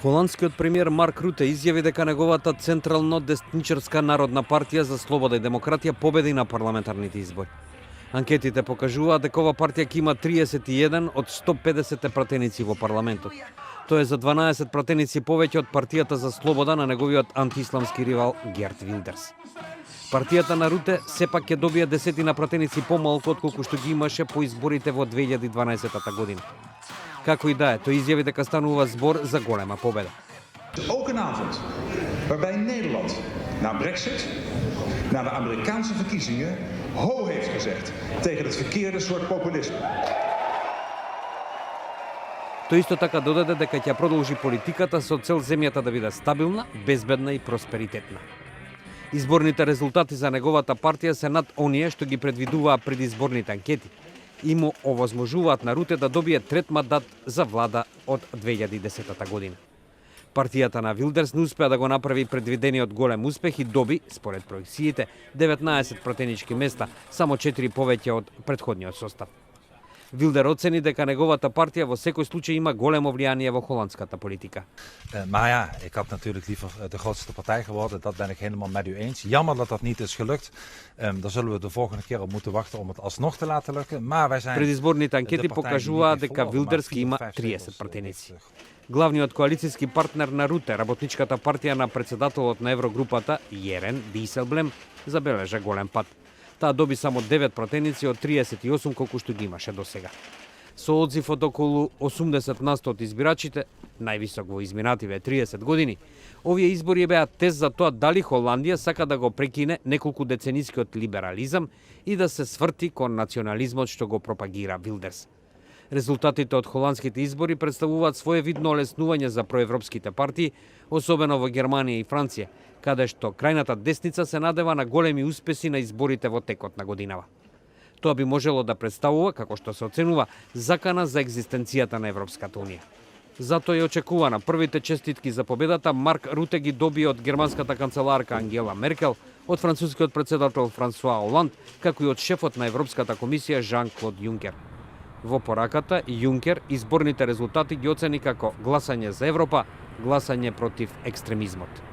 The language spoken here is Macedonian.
Холандскиот премиер Марк Руте изјави дека неговата централно десничарска народна партија за слобода и демократија победи на парламентарните избори. Анкетите покажуваат дека ова партија ќе има 31 од 150 пратеници во парламентот. Тоа е за 12 пратеници повеќе од партијата за слобода на неговиот антиисламски ривал Герт Вилдерс. Партијата на Руте сепак ќе добие десетина пратеници помалку отколку што ги имаше по изборите во 2012 година. Како и да е, тој изјави дека станува збор за голема победа. Ook een avond waarbij Nederland na Brexit, na de Amerikaanse verkiezingen, ho heeft gezegd tegen het verkeerde soort populisme. Тој исто така додаде дека ќе продолжи политиката со цел земјата да биде стабилна, безбедна и просперитетна. Изборните резултати за неговата партија се над оние што ги предвидуваа предизборните анкети и му овозможуваат на Руте да добие трет мандат за влада од 2010 година. Партијата на Вилдерс не успеа да го направи предвидениот голем успех и доби, според проекциите, 19 пратенички места, само 4 повеќе од претходниот состав. Вилдер оцени дека неговата партија во секој случај има големо влијание во холандската политика. Maar ja, ik had natuurlijk liever de grootste partij geworden. Dat ben ik helemaal met u eens. Jammer dat dat niet is gelukt. Daar zullen we de volgende keer op moeten wachten om het alsnog te laten lukken. Maar wij zijn... Предизборните анкети покажуваат дека Вилдерс ќе има 30 пратеници. Главниот коалицијски партнер на Руте, работничката партија на председателот на Еврогрупата, Јерен Диселблем, забележа голем пат. Таа доби само 9 пратеници од 38 колку што ги имаше до сега. Со одзив од околу 80% од избирачите, највисок во изминативе 30 години, овие избори беа тест за тоа дали Холандија сака да го прекине неколку деценискиот либерализам и да се сврти кон национализмот што го пропагира Вилдерс. Резултатите од холандските избори представуваат своевидно олеснување за проевропските партии, особено во Германија и Франција, каде што крајната десница се надева на големи успеси на изборите во текот на годинава. Тоа би можело да представува, како што се оценува, закана за екзистенцијата на Европската унија. Затоа е очекувана првите честитки за победата Марк Руте ги доби од германската канцеларка Ангела Меркел, од францускиот председател Франсуа Оланд, како и од шефот на Европската комисија Жан-Клод Јункер. Во пораката, Јункер изборните резултати ги оцени како гласање за Европа, гласање против екстремизмот.